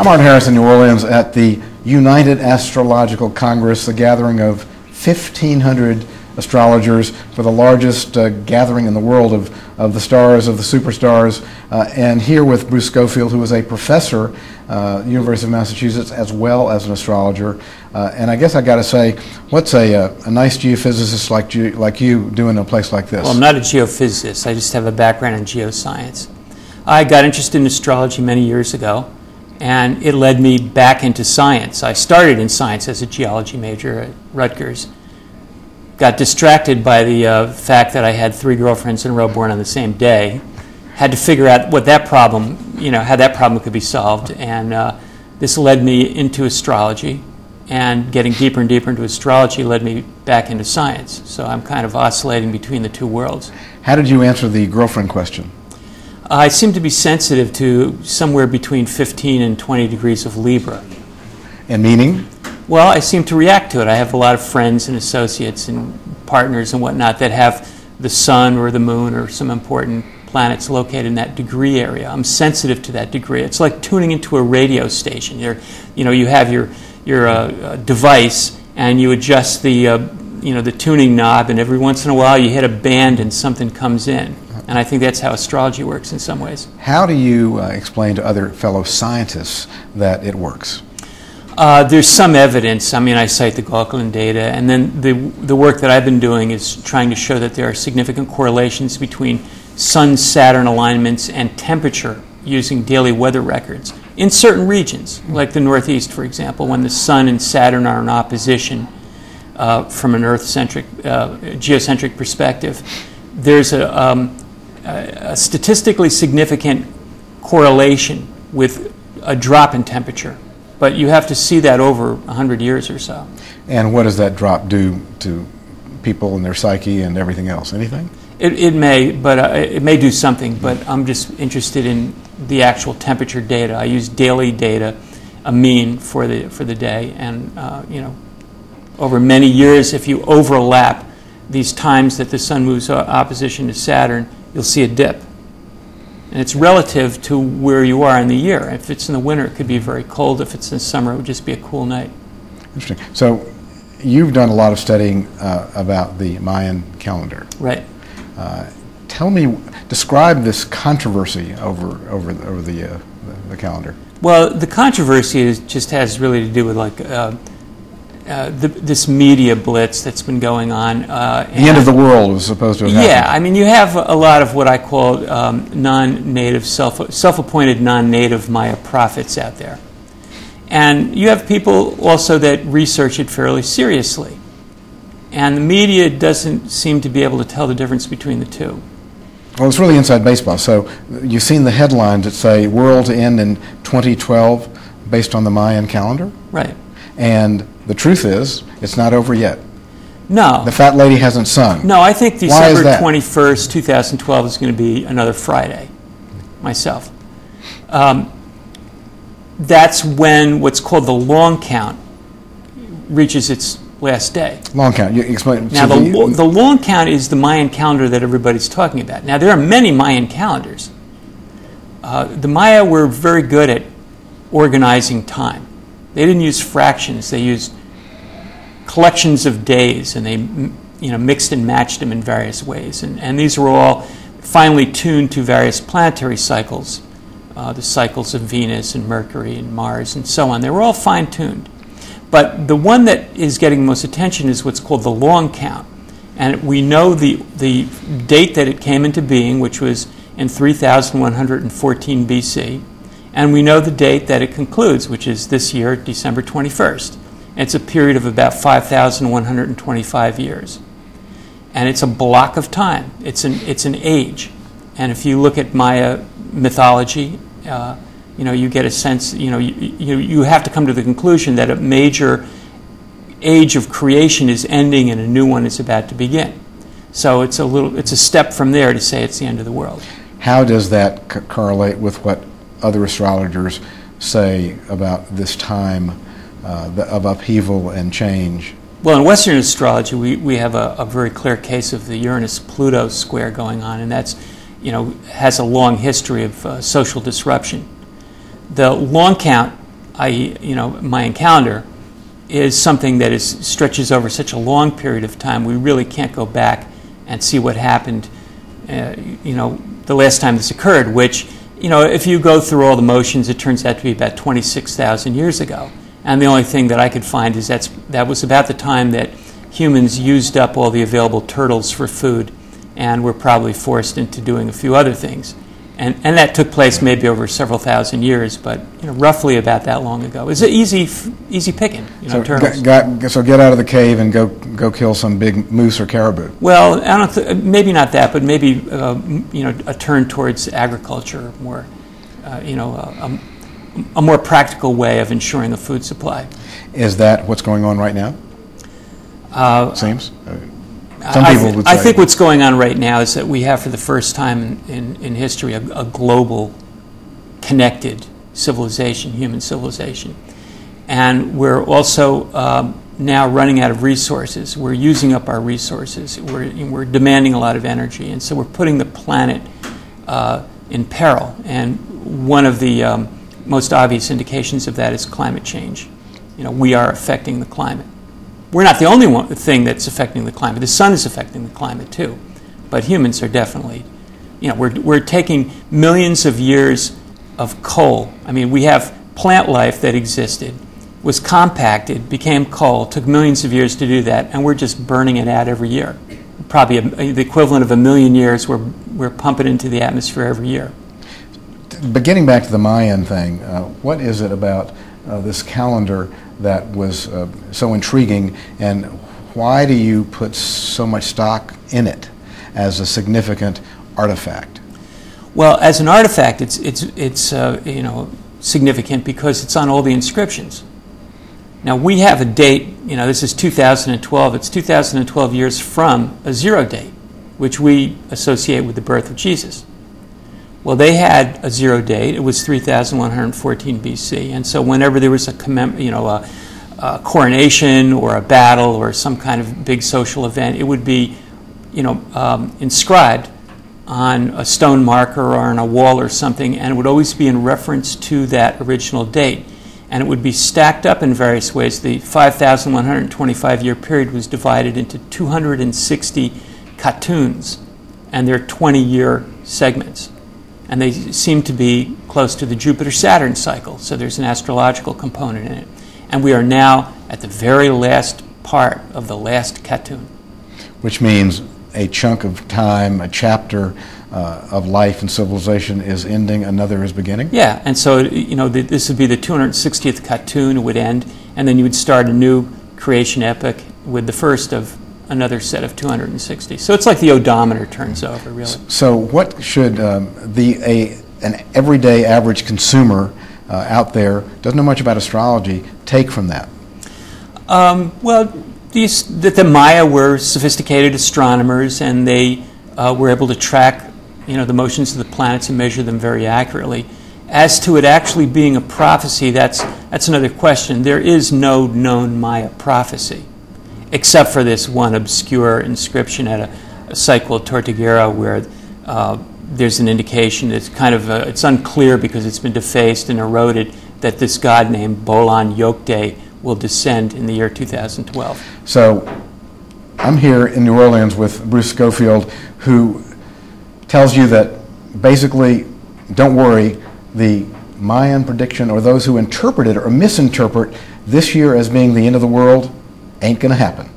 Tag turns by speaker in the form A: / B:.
A: I'm Art Harris in New Orleans at the United Astrological Congress, a gathering of 1,500 astrologers for the largest gathering in the world of the stars, of the superstars, and here with Bruce Schofield, who is a professor University of Massachusetts as well as an astrologer. And I guess I got to say, what's a nice geophysicist like you do in a place like this?
B: Well, I'm not a geophysicist. I just have a background in geoscience. I got interested in astrology many years ago, and it led me back into science. I started in science as a geology major at Rutgers. Got distracted by the fact that I had 3 girlfriends in a row born on the same day. Had to figure out what that problem, how that problem could be solved, and this led me into astrology, and getting deeper and deeper into astrology led me back into science. So I'm kind of oscillating between the two worlds.
A: How did you answer the girlfriend question?
B: I seem to be sensitive to somewhere between 15 and 20 degrees of Libra.
A: And meaning?
B: Well, I seem to react to it. I have a lot of friends and associates and partners and whatnot that have the sun or the moon or some important planets located in that degree area. I'm sensitive to that degree. It's like tuning into a radio station. You have your device and you adjust the tuning knob, and every once in a while you hit a band and something comes in. And I think that's how astrology works in some ways. How
A: do you explain to other fellow scientists that it works?
B: There's some evidence. I mean, I cite the Gauquelin data, and then the work that I've been doing is trying to show that there are significant correlations between Sun-Saturn alignments and temperature using daily weather records in certain regions, like the Northeast, for example, when the Sun and Saturn are in opposition from an Earth-centric, geocentric perspective. There's a statistically significant correlation with a drop in temperature. But you have to see that over 100 years or so.
A: And what does that drop do to people and their psyche and everything else? Anything?
B: It may do something, but I'm just interested in the actual temperature data. I use daily data, a mean for the day, and over many years, if you overlap these times that the Sun moves opposition to Saturn, you'll see a dip. And it's relative to where you are in the year. If it's in the winter, it could be very cold. If it's in summer, it would just be a cool night.
A: Interesting. So you've done a lot of studying about the Mayan calendar.
B: Right.
A: Describe this controversy over the calendar.
B: Well, the controversy just has really to do with this media blitz that's been going on.
A: The end of the world was supposed to have happened.
B: Yeah, I mean, you have a lot of what I call non-native, self-appointed non-native Maya prophets out there. And you have people also that research it fairly seriously. And the media doesn't seem to be able to tell the difference between the two.
A: Well, it's really inside baseball. So you've seen the headlines that say world to end in 2012 based on the Mayan calendar?
B: Right.
A: And the truth is, it's not over yet.
B: No.
A: The fat lady hasn't sung.
B: No, I think December 21st, 2012 is going to be another Friday, myself. That's when what's called the long count reaches its last day.
A: Long count. You explain.
B: Now, the long count is the Mayan calendar that everybody's talking about. Now, there are many Mayan calendars. The Maya were very good at organizing time. They didn't use fractions. They used collections of days, and they mixed and matched them in various ways. And these were all finely tuned to various planetary cycles, the cycles of Venus and Mercury and Mars and so on. They were all fine-tuned. But the one that is getting most attention is what's called the long count. And we know the date that it came into being, which was in 3114 BC. And we know the date that it concludes, which is this year, December 21st. It's a period of about 5,125 years. And it's a block of time. It's an age. And if you look at Maya mythology, you get a sense, you have to come to the conclusion that a major age of creation is ending and a new one is about to begin. So it's a step from there to say it's the end of the world.
A: How does that correlate with what other astrologers say about this time of upheaval and change?
B: Well, in Western astrology, we have a very clear case of the Uranus-Pluto square going on, and that's, has a long history of social disruption. The long count i.e., Mayan calendar, is something that stretches over such a long period of time. We really can't go back and see what happened, the last time this occurred, which, if you go through all the motions, it turns out to be about 26,000 years ago. And the only thing that I could find is that was about the time that humans used up all the available turtles for food and were probably forced into doing a few other things. And that took place maybe over several thousand years, but roughly about that long ago. It's an easy picking, turtles.
A: So get out of the cave and go kill some big moose or caribou.
B: Well, I don't maybe not that, but maybe a turn towards agriculture, more a more practical way of ensuring a food supply.
A: Is that what's going on right now? It seems. Some people would say.
B: I think what's going on right now is that we have, for the first time in history, a global, connected civilization, human civilization. And we're also now running out of resources. We're using up our resources. We're demanding a lot of energy. And so we're putting the planet in peril. And one of the most obvious indications of that is climate change. We are affecting the climate. We're not the only thing that's affecting the climate. The sun is affecting the climate too, but humans are definitely, we're taking millions of years of coal. I mean, we have plant life that existed, was compacted, became coal, took millions of years to do that, and we're just burning it out every year. Probably the equivalent of 1 million years we're pumping into the atmosphere every year.
A: But getting back to the Mayan thing, what is it about this calendar that was so intriguing, and why do you put so much stock in it as a significant artifact?
B: Well, as an artifact, it's significant because it's on all the inscriptions. Now we have a date. This is 2012. It's 2012 years from a zero date, which we associate with the birth of Jesus. Well, they had a zero date. It was 3,114 BC, and so whenever there was a coronation or a battle or some kind of big social event, it would be, inscribed on a stone marker or on a wall or something, and it would always be in reference to that original date, and it would be stacked up in various ways. The 5,125-year period was divided into 260 cartoons, and they're 20-year segments. And they seem to be close to the Jupiter-Saturn cycle, so there's an astrological component in it. And we are now at the very last part of the last cartoon. Which means
A: a chunk of time, a chapter of life and civilization is ending, another is beginning?
B: Yeah, and so this would be the 260th cartoon. It would end, and then you would start a new creation epoch with the first of another set of 260. So it's like the odometer turns over, really.
A: So what should an everyday average consumer out there, doesn't know much about astrology, take from that?
B: Well, that the Maya were sophisticated astronomers, and they were able to track the motions of the planets and measure them very accurately. As to it actually being a prophecy, that's another question. There is no known Maya prophecy, except for this one obscure inscription at a site called Tortuguera, where there's an indication that's it's unclear because it's been defaced and eroded, that this god named Bolan Yokde will descend in the year 2012.
A: So I'm here in New Orleans with Bruce Schofield, who tells you that basically, don't worry, the Mayan prediction, or those who interpret it or misinterpret this year as being the end of the world, ain't going to happen.